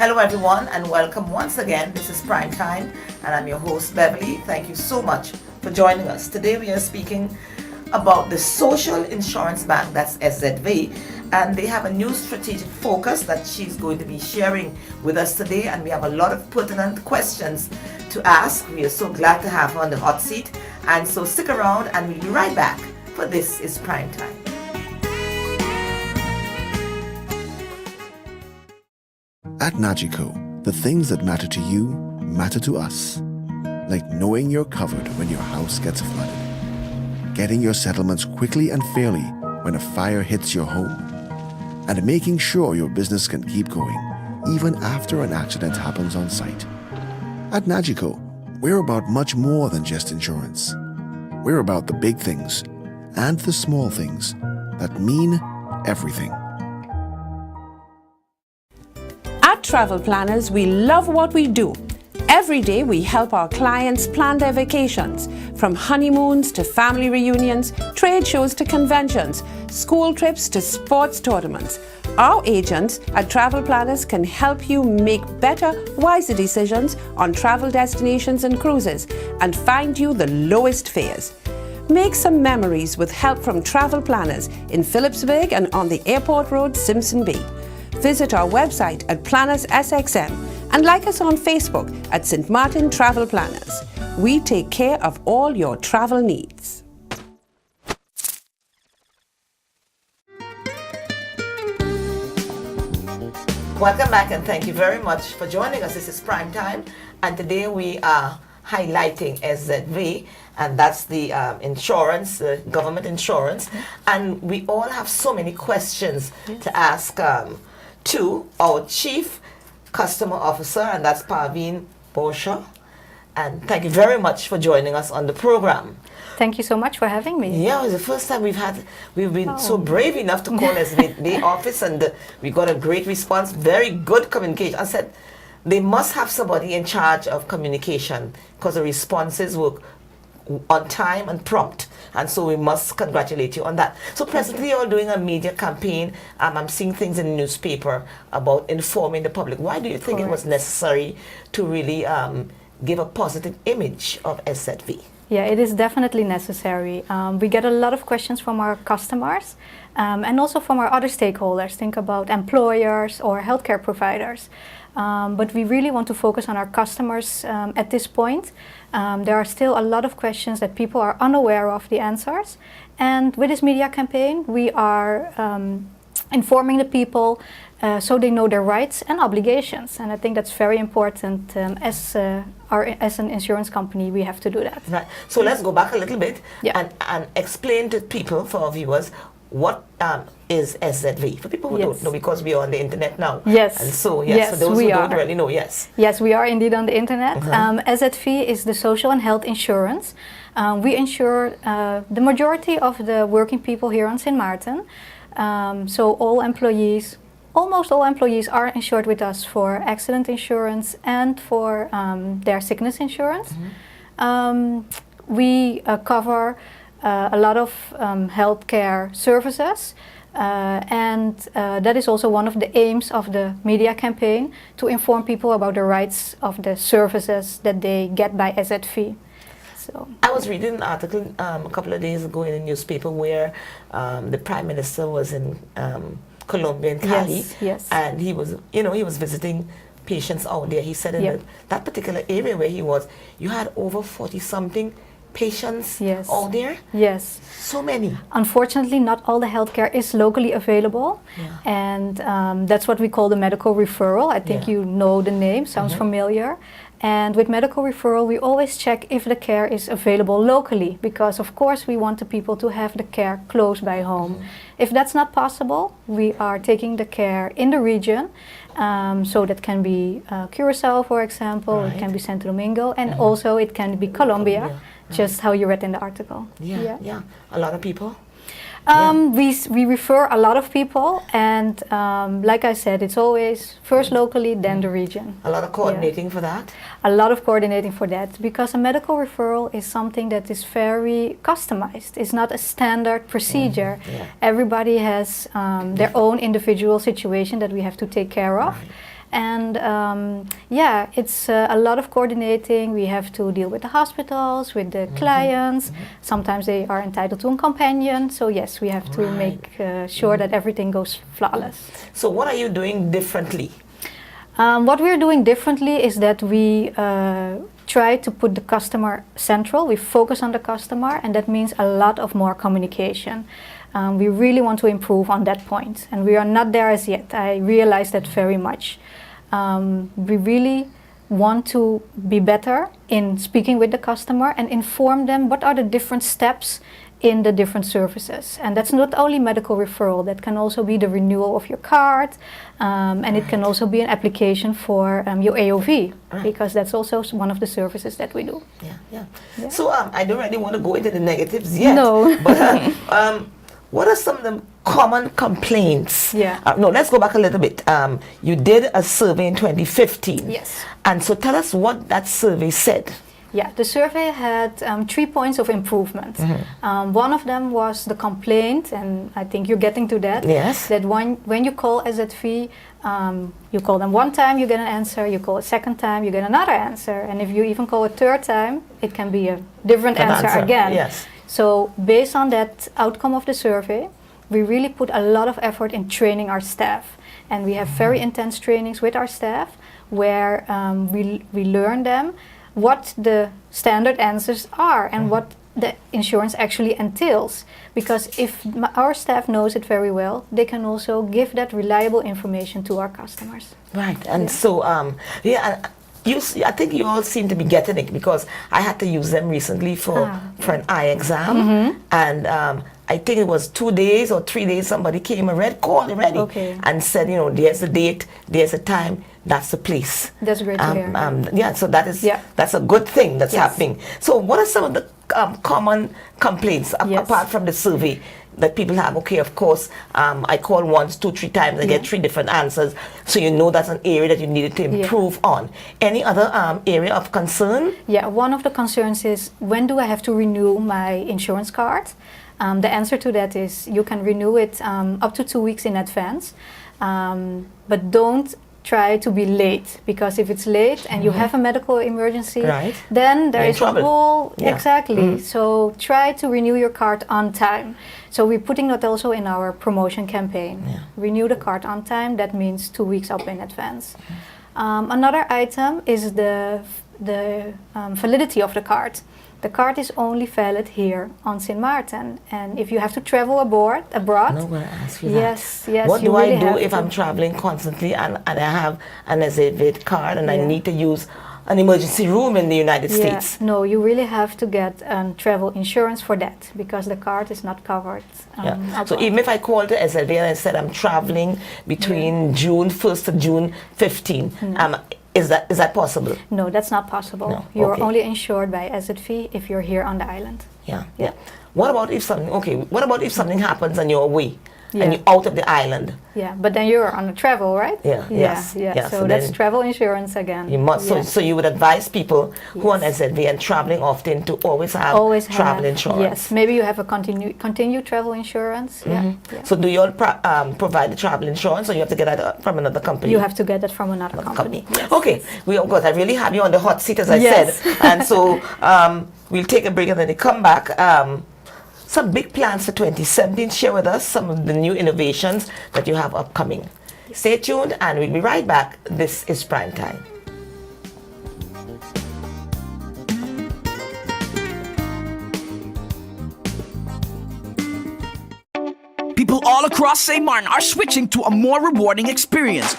Hello everyone and welcome once again. This is Prime Time and I'm your host Beverly. Thank you so much for joining us. Today we are speaking about the Social Insurance Bank, that's SZV, and they have a new strategic focus that she's going to be sharing with us today, and we have a lot of pertinent questions to ask. We are so glad to have her on the hot seat, and so stick around and we'll be right back, for this is Prime Time. At Nagico, the things that matter to you matter to us. Like knowing you're covered when your house gets flooded, getting your settlements quickly and fairly when a fire hits your home, and making sure your business can keep going even after an accident happens on site. At Nagico, we're about much more than just insurance. We're about the big things and the small things that mean everything. At Travel Planners, we love what we do. Every day we help our clients plan their vacations, from honeymoons to family reunions, trade shows to conventions, school trips to sports tournaments. Our agents at Travel Planners can help you make better, wiser decisions on travel destinations and cruises and find you the lowest fares. Make some memories with help from Travel Planners in Phillipsburg and on the Airport Road, Simpson Bay. Visit our website at Planners SXM and like us on Facebook at St. Martin Travel Planners. We take care of all your travel needs. Welcome back and thank you very much for joining us. This is Prime Time and today we are highlighting SZV, and that's the insurance, government insurance, and we all have so many questions to ask to our Chief Customer Officer, and that's Parveen Borsha. And thank you very much for joining us on the program. Thank you so much for having me. Yeah, it was the first time we've been so brave enough to call SZV office, and we got a great response, very good communication. I said they must have somebody in charge of communication because the responses were on time and prompt, and so we must congratulate you on that. So presently you're doing a media campaign. I'm seeing things in the newspaper about informing the public. Why do you think it was necessary to really give a positive image of SZV? Yeah, it is definitely necessary. We get a lot of questions from our customers and also from our other stakeholders. Think about employers or healthcare providers. But we really want to focus on our customers at this point. There are still a lot of questions that people are unaware of the answers. And with this media campaign, we are informing the people so they know their rights and obligations. And I think that's very important. As an insurance company, we have to do that. Right. So let's go back a little bit and explain to people, for our viewers, what is SZV? For people who don't know, because we are on the internet now. Yes. And so, for those who don't really know, yes. Yes, we are indeed on the internet. SZV is the social and health insurance. We insure the majority of the working people here on St. Martin. So all employees, almost all employees are insured with us for accident insurance and for their sickness insurance. We cover a lot of healthcare services, and that is also one of the aims of the media campaign, to inform people about the rights of the services that they get by SZV. So I was reading an article a couple of days ago in the newspaper where the Prime Minister was in Colombia, in Cali, and he was, he was visiting patients out there. He said in that particular area where he was, you had over 40-something patients out there? Yes. So many. Unfortunately, not all the healthcare is locally available. And that's what we call the medical referral. I think you know the name, sounds familiar. And with medical referral, we always check if the care is available locally, because of course we want the people to have the care close by home. If that's not possible, we are taking the care in the region. So that can be Curacao, for example, it can be Santo Domingo, and also it can be Colombia. Just how you read in the article. Yeah. A lot of people. We refer a lot of people, and like I said, it's always first locally, then the region. A lot of coordinating for that? A lot of coordinating for that, because a medical referral is something that is very customized. It's not a standard procedure. Everybody has their own individual situation that we have to take care of. And yeah, it's a lot of coordinating. We have to deal with the hospitals, with the clients. Sometimes they are entitled to a companion. So yes, we have to make sure that everything goes flawless. So what are you doing differently? What we're doing differently is that we try to put the customer central. We focus on the customer, and that means a lot of more communication. We really want to improve on that point, and we are not there as yet. I realize that very much. We really want to be better in speaking with the customer and inform them what are the different steps in the different services. And that's not only medical referral, that can also be the renewal of your card, and it can also be an application for your AOV, because that's also one of the services that we do. Yeah. So I don't really want to go into the negatives yet. No. But what are some of the common complaints? No, let's go back a little bit. You did a survey in 2015. Yes. And so tell us what that survey said. Yeah, the survey had 3 points of improvement. One of them was the complaint, and I think you're getting to that. Yes. That when you call SZV, you call them one time, you get an answer. You call a second time, you get another answer. And if you even call a third time, it can be a different answer again. Yes. So based on that outcome of the survey, we really put a lot of effort in training our staff. And we have very intense trainings with our staff where we learn them what the standard answers are and what the insurance actually entails. Because if our staff knows it very well, they can also give that reliable information to our customers. Right. And so, I think you all seem to be getting it, because I had to use them recently for an eye exam. And I think it was 2 days or 3 days, somebody came and called already and said, you know, there's the date, there's the time, that's the place. That's great to hear. Yeah, so that's a good thing that's happening. So what are some of the common complaints apart from the survey that people have? Okay, of course, I call once, 2, 3 times, I get 3 different answers. So you know that's an area that you needed to improve on. Any other area of concern? Yeah, one of the concerns is, when do I have to renew my insurance card? The answer to that is you can renew it up to 2 weeks in advance. But don't try to be late, because if it's late and you have a medical emergency, then there is a whole So try to renew your card on time. So we're putting that also in our promotion campaign. Renew the card on time. That means 2 weeks up in advance. Another item is the validity of the card. The card is only valid here on Sint Maarten, and if you have to travel abroad, I'm going to ask you that. Yes. What do I do if I'm traveling constantly and I have an SZV card and I need to use an emergency room in the United States? No, you really have to get travel insurance for that, because the card is not covered. So even if I call to SZV and I said I'm traveling between June 1st to June 15th, is that possible? No, that's not possible. No. You're only insured by SZV if you're here on the island. What about if something happens and you're away? And you're out of the island? Yeah, but then you're on a travel, right? Yes. So that's travel insurance again. You must. So you would advise people who are on SZV and traveling often to always have travel insurance. Yes, maybe you have a continued travel insurance. So do you all provide the travel insurance, or you have to get that from another company? You have to get it from another company. Yes. Okay. Of course, I really have you on the hot seat, as I said. And so we'll take a break, and then we come back. Some big plans for 2017. Share with us some of the new innovations that you have upcoming. Stay tuned, and we'll be right back. This is Prime Time. People all across St. Martin are switching to a more rewarding experience.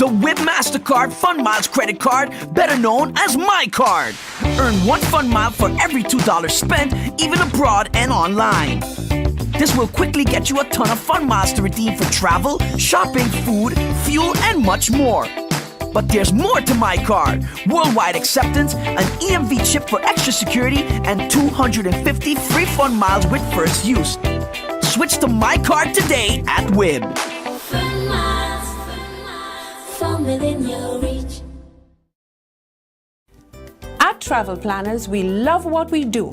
The WIB MasterCard Fun Miles credit card, better known as My Card. Earn 1 fun mile for every $2 spent, even abroad and online. This will quickly get you a ton of fun miles to redeem for travel, shopping, food, fuel, and much more. But there's more to My Card. Worldwide acceptance, an EMV chip for extra security, and 250 free fun miles with first use. Switch to My Card today at WIB. Fun miles, from within your reach. At Travel Planners, we love what we do.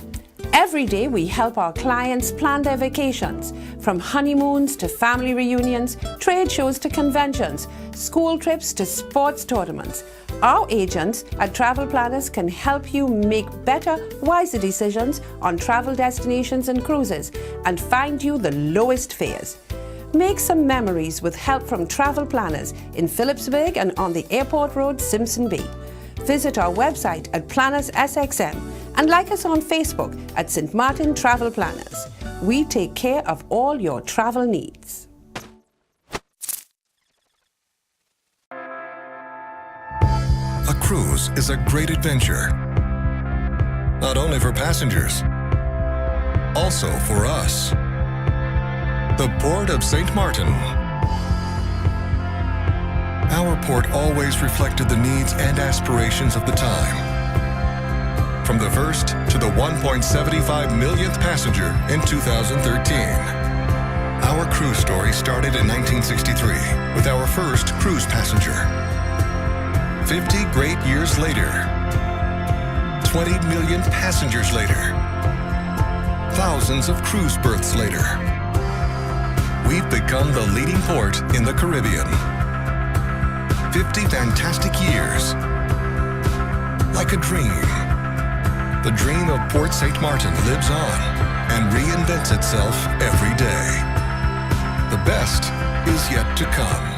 Every day we help our clients plan their vacations, from honeymoons to family reunions, trade shows to conventions, school trips to sports tournaments. Our agents at Travel Planners can help you make better, wiser decisions on travel destinations and cruises and find you the lowest fares. Make some memories with help from Travel Planners in Phillipsburg and on the Airport Road, Simpson Bay. Visit our website at Planners SXM and like us on Facebook at St. Martin Travel Planners. We take care of all your travel needs. A cruise is a great adventure, not only for passengers, also for us. The Port of St. Martin. Our port always reflected the needs and aspirations of the time. From the first to the 1.75 millionth passenger in 2013. Our cruise story started in 1963 with our first cruise passenger. 50 great years later, 20 million passengers later, thousands of cruise berths later, we've become the leading port in the Caribbean. 50 fantastic years. Like a dream. The dream of Port St. Martin lives on and reinvents itself every day. The best is yet to come.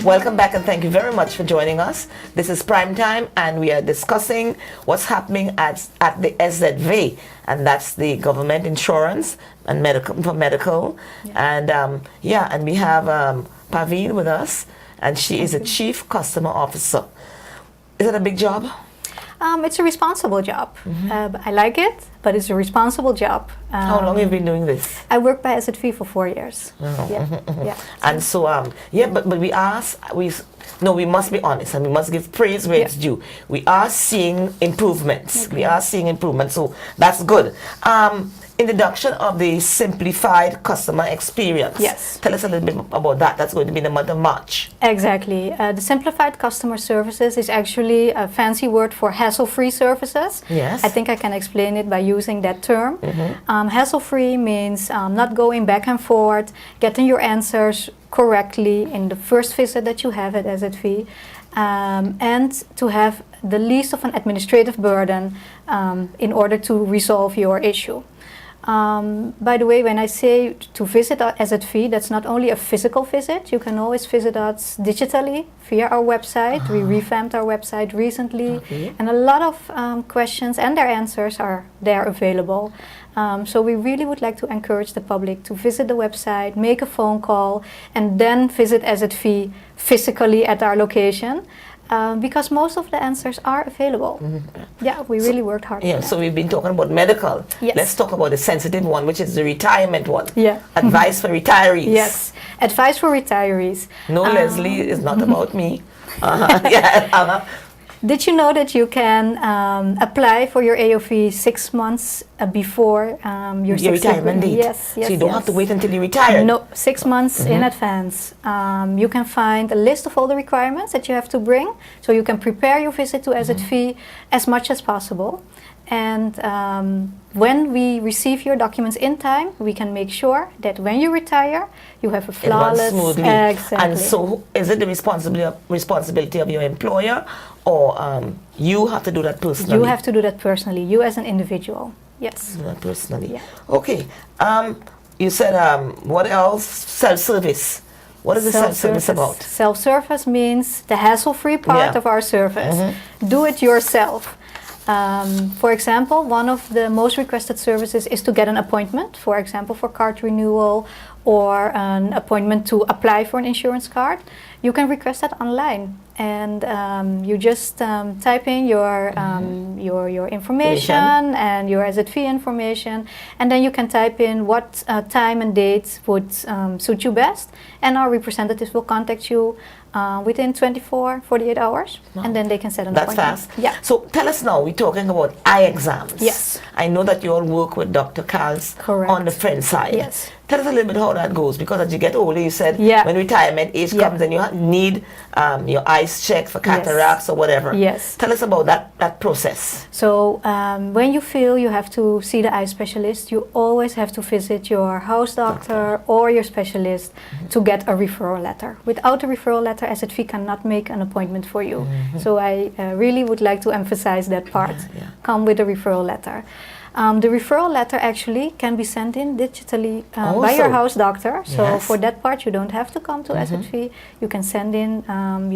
Welcome back and thank you very much for joining us. This is Prime Time and we are discussing what's happening at the SZV, and that's the government insurance and medical. And and we have Paveen with us, and she is a Chief Customer Officer. Is it a big job? It's a responsible job. I like it, but it's a responsible job. How long have you been doing this? I worked by SZV for 4 years. Yeah. And so, but we must be honest and we must give praise where it's due. We are seeing improvements. We are seeing improvements, so that's good. Introduction of the simplified customer experience. Yes. Tell us a little bit about that. That's going to be in the month of March. Exactly. The simplified customer services is actually a fancy word for hassle-free services. Yes. I think I can explain it by using that term. Hassle-free means not going back and forth, getting your answers correctly in the first visit that you have at SZV, and to have the least of an administrative burden in order to resolve your issue. By the way, when I say to visit our SZV, that's not only a physical visit. You can always visit us digitally via our website. We revamped our website recently, and a lot of questions and their answers are there available. So we really would like to encourage the public to visit the website, make a phone call, and then visit SZV physically at our location. Because most of the answers are available. Yeah, we really worked hard. Yeah, so we've been talking about medical. Yes. Let's talk about the sensitive one, which is the retirement one. Yeah. Advice for retirees. Yes, advice for retirees. No, Leslie, it's not about me. Did you know that you can apply for your AOV 6 months before your retirement date? Yes, yes. So you don't have to wait until you retire? No, 6 months in advance. You can find a list of all the requirements that you have to bring, so you can prepare your visit to SZV as much as possible. And when we receive your documents in time, we can make sure that when you retire, you have a flawless. It runs smoothly. Exactly. And so, is it the responsibility of your employer, or you have to do that personally? You have to do that personally. You as an individual. Yes. Do that personally. Yeah. Okay. You said what else? Self-service. What is the self-service about? Self-service means the hassle-free part of our service. Do it yourself. For example, one of the most requested services is to get an appointment, for example, for card renewal or an appointment to apply for an insurance card. You can request that online, and you just type in your information and your SZV information, and then you can type in what time and date would suit you best, and our representatives will contact you within 48 hours, and then they can set an appointment. That's fast. Yeah. So tell us now, we're talking about eye exams. Yes. I know that you all work with Dr. Carls on the French side. Yes. Tell us a little bit how that goes, because as you get older, you said Yeah. when retirement age Yeah. comes and you need your eyes checked for cataracts or whatever. Yes. Tell us about that process. So when you feel you have to see the eye specialist, you always have to visit your house doctor or your specialist to get a referral letter. Without a referral letter, SZV cannot make an appointment for you. So I really would like to emphasize that part. Come with a referral letter. The referral letter actually can be sent in digitally by your house doctor. So for that part, you don't have to come to SZV. You can send in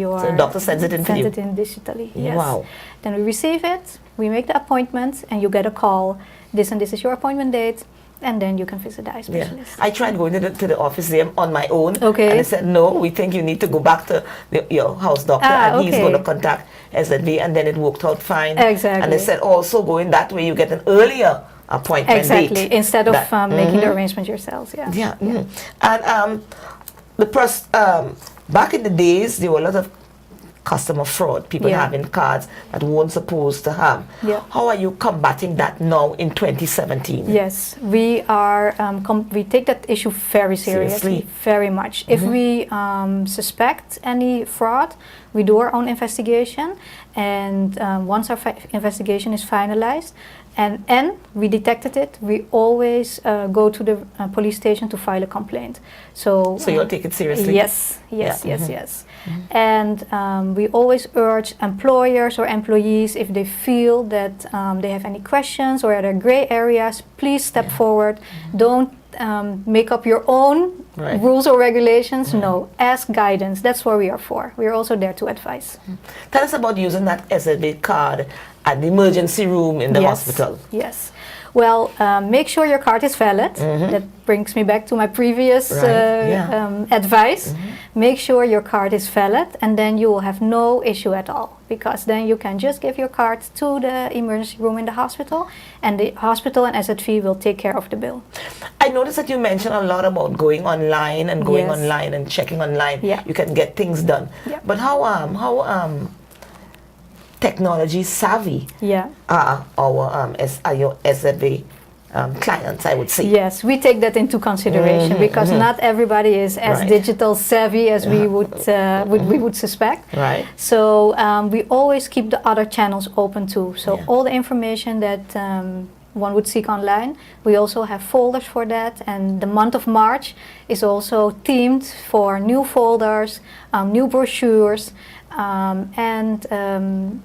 your... So the doctor sends it in for you? Sends it in digitally, yes. Wow. Then we receive it, we make the appointment, and you get a call. This and this is your appointment date. And then you can visit the eye specialist. I tried going to the office there on my own. Okay. And they said, no, we think you need to go back to your house doctor and he's going to contact SZV, and then it worked out fine. Exactly. And they said also going that way you get an earlier appointment date. Exactly, instead of making the arrangement yourselves. And back in the days, there were a lot of customer fraud, people having cards that weren't supposed to have. How are you combating that now in 2017? Yes, we are. We take that issue very seriously, very much. If we suspect any fraud, we do our own investigation, and once our investigation is finalized, and we detected it, we always go to the police station to file a complaint. So you'll take it seriously? Yes. And we always urge employers or employees, if they feel that they have any questions or are there gray areas, please step forward. Don't make up your own rules or regulations. No, ask guidance. That's what we are for. We are also there to advise. Tell us about using that SZV card at the emergency room in the hospital. Yes. Well, make sure your card is valid. That brings me back to my previous advice. Make sure your card is valid, and then you will have no issue at all, because then you can just give your card to the emergency room in the hospital, and the hospital and SZV will take care of the bill. I noticed that you mentioned a lot about going online and going online and checking online. You can get things done. But how technology savvy are your SZV clients, I would say? Yes, we take that into consideration because not everybody is as digital savvy as we would suspect. So we always keep the other channels open too. So all the information that one would seek online, we also have folders for that, and the month of March is also themed for new folders, new brochures.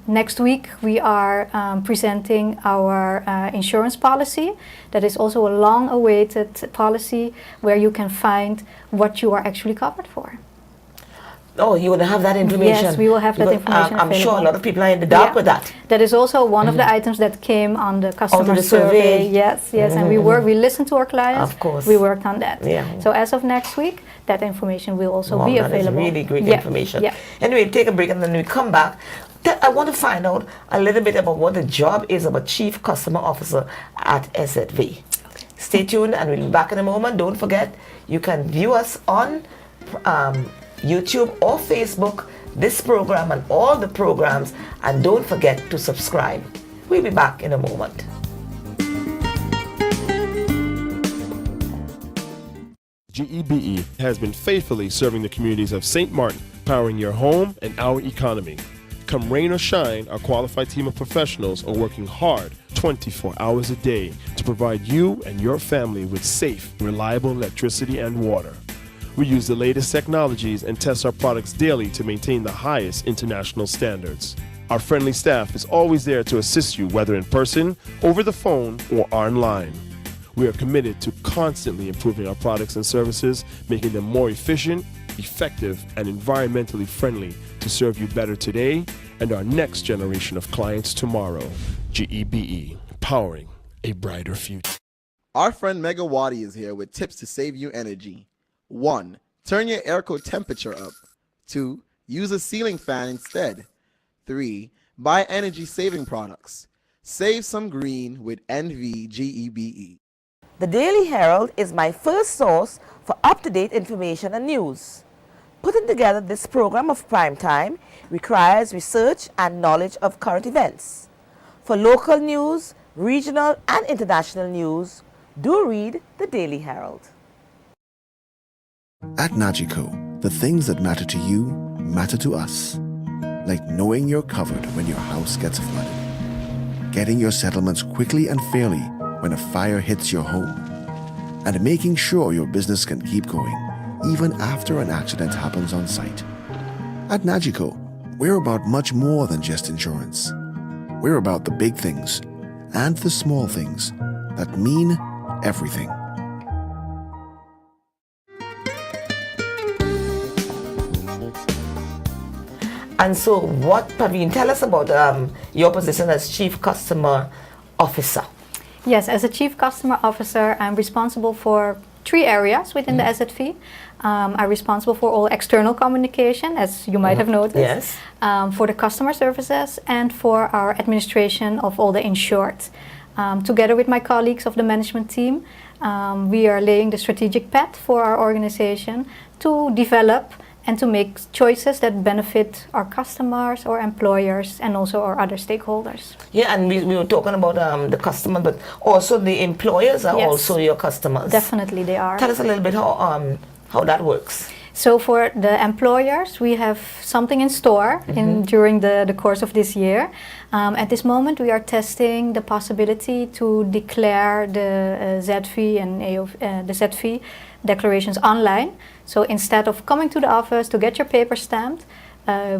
Next week we are presenting our insurance policy. That is also a long-awaited policy where you can find what you are actually covered for. Oh, you will have that information? Yes, we will have that information I'm sure a lot of people are in the dark with that. That is also one of the items that came on the customer survey. Yes, and we listened to our clients. Of course. We worked on that. So as of next week, that information will also be available. That is really great information. Anyway, take a break and then we come back. I want to find out a little bit about what the job is of a Chief Customer Officer at SZV. Stay tuned and we'll be back in a moment. Don't forget, you can view us on YouTube or Facebook, this program and all the programs, and don't forget to subscribe. We'll be back in a moment. GEBE has been faithfully serving the communities of St. Martin, powering your home and our economy. Come rain or shine, our qualified team of professionals are working hard 24 hours a day to provide you and your family with safe, reliable electricity and water. We use the latest technologies and test our products daily to maintain the highest international standards. Our friendly staff is always there to assist you, whether in person, over the phone, or online. We are committed to constantly improving our products and services, making them more efficient, effective, and environmentally friendly to serve you better today and our next generation of clients tomorrow. GEBE, powering a brighter future. Our friend Megawati is here with tips to save you energy. 1. Turn your airco temperature up. 2. Use a ceiling fan instead. 3. Buy energy-saving products. Save some green with NVGEBE. The Daily Herald is my first source for up-to-date information and news. Putting together this program of prime time requires research and knowledge of current events. For local news, regional and international news, do read the Daily Herald. At Nagico, the things that matter to you matter to us. Like knowing you're covered when your house gets flooded, getting your settlements quickly and fairly when a fire hits your home, and making sure your business can keep going even after an accident happens on site. At Nagico, we're about much more than just insurance. We're about the big things and the small things that mean everything. And so what, Praveen, tell us about your position as Chief Customer Officer. Yes, as a Chief Customer Officer, I'm responsible for 3 areas within the SZV. I'm responsible for all external communication, as you might have noticed. Yes. For the customer services and for our administration of all the insured. Together with my colleagues of the management team, we are laying the strategic path for our organization to develop and to make choices that benefit our customers, our employers, and also our other stakeholders. Yeah, and we were talking about the customer, but also the employers are Yes. also your customers. Definitely they are. Tell us a little bit how that works. So for the employers, we have something in store during the course of this year. At this moment, we are testing the possibility to declare the ZV and the ZV declarations online. So instead of coming to the office to get your paper stamped,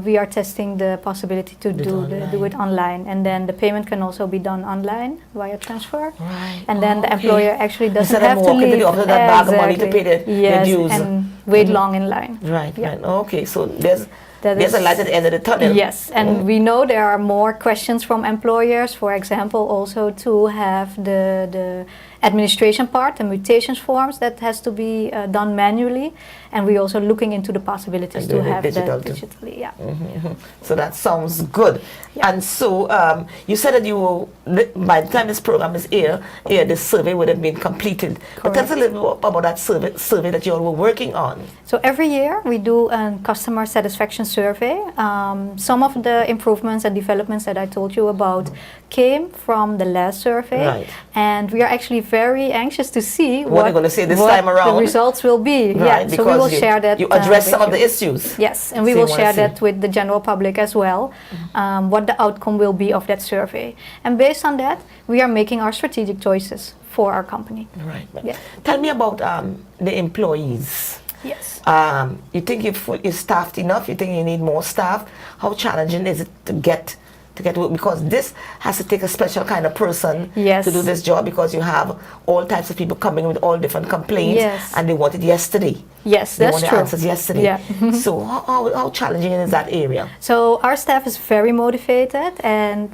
we are testing the possibility to do it online, and then the payment can also be done online via transfer. Right. And then the employer actually doesn't Instead of have to walking to leave the office, that bag of money to pay the dues. and wait long in line. Right, Yeah. right. Okay, so there's That a is- light at the end of the tunnel. Yes, and we know there are more questions from employers. For example, also to have the administration part, the mutations forms that has to be done manually, and we're also looking into the possibilities And to doing it have digital that too. digitally. Yeah. So that sounds good. Yeah. And so you said that you will, by the time this program is here, this survey would have been completed. But tell us a little bit about that survey that you all were working on. So every year we do a customer satisfaction survey. Some of the improvements and developments that I told you about came from the last survey, Right. and we are actually very anxious to see What you're gonna say this what time around. the results will be. Right, Yeah, so we because will share that. you address with some of you. the issues. Yes, and we So will you wanna share see. that with the general public as well, what the outcome will be of that survey. And based on that, we are making our strategic choices for our company. Right. Yeah. Tell me about the employees. Yes. You think you're staffed enough? You think you need more staff? How challenging is it to get work? Because this has to take a special kind of person Yes. to do this job, because you have all types of people coming with all different complaints, Yes. and they want it yesterday. Yes, They that's want the true. answers yesterday. Yeah. So how challenging is that area? So our staff is very motivated, and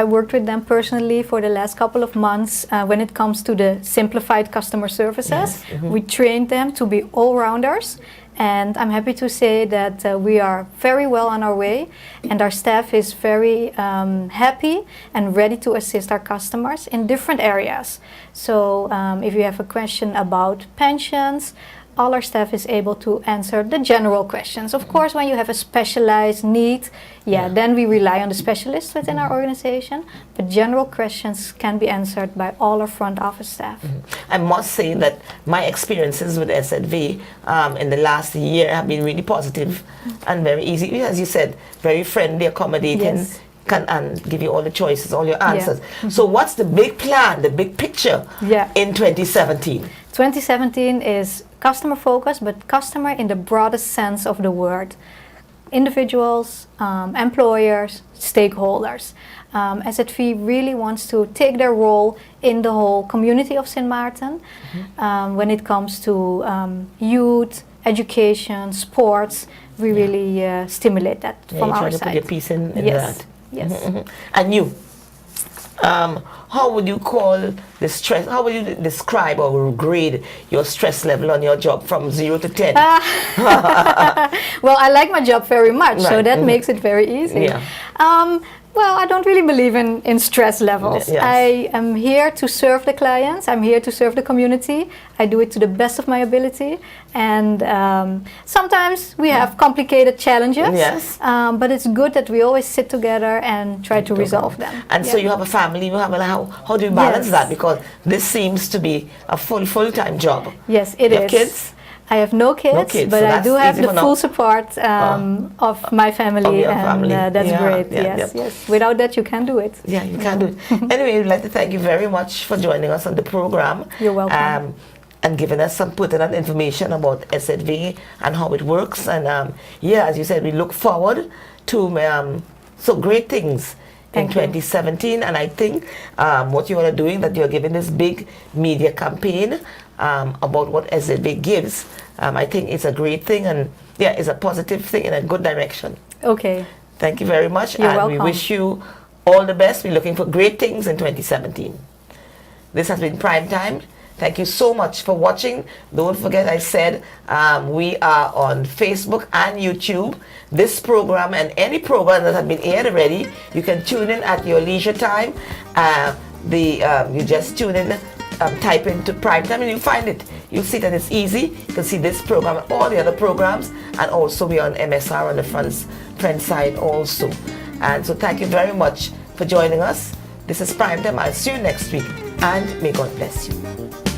I worked with them personally for the last couple of months when it comes to the simplified customer services. Yes. We trained them to be all-rounders, and I'm happy to say that we are very well on our way, and our staff is very happy and ready to assist our customers in different areas. So if you have a question about pensions, all our staff is able to answer the general questions. Of course, when you have a specialized need, then we rely on the specialists within our organization, but general questions can be answered by all our front office staff. I must say that my experiences with SZV in the last year have been really positive and very easy. As you said, very friendly, accommodating, Yes. and give you all the choices, all your answers. So what's the big plan, the big picture in 2017? 2017 is customer focused, but customer in the broadest sense of the word. Individuals, employers, stakeholders. SZV really wants to take their role in the whole community of St. Martin when it comes to youth, education, sports. We really stimulate that Yeah, from you try our to side. put your piece in Yes. that. Yes. And you, how would you call the stress? How would you describe or grade your stress level on your job from 0 to 10? Well, I like my job very much, so Right. that makes it very easy. Yeah. Well, I don't really believe in stress levels. Yes. I am here to serve the clients. I'm here to serve the community. I do it to the best of my ability. And sometimes we have complicated challenges. Yes. But it's good that we always sit together and try to resolve them. And so Yeah. you have a family. You have how do you balance Yes. that? Because this seems to be a full-time job. Yes, it You have is. kids? I have no kids, kids, but so I that's do have easy the for now. full support of my family, your and family. that's Yeah, great. yeah, Yes, yeah. yes. Without that, you can't do it. Yeah, you can do it. Anyway, we'd like to thank you very much for joining us on the program. You're welcome. And giving us some pertinent information about SZV and how it works. And yeah, as you said, we look forward to so great things in Thank you. 2017. And I think what you are doing, that you're giving this big media campaign about what SZV gives, I think it's a great thing, and yeah, it's a positive thing in a good direction. Okay. Thank you very much. You're and welcome. we wish you all the best. We're looking for great things in 2017. This has been Prime Time. Thank you so much for watching. Don't forget, I said we are on Facebook and YouTube. This program and any program that has been aired already, you can tune in at your leisure time. You just tune in, type into Prime Time, and you'll find it. You'll see that it's easy. You can see this program and all the other programs, and also we are on MSR on the front side also. And so thank you very much for joining us. This is Prime Time. I'll see you next week, and may God bless you.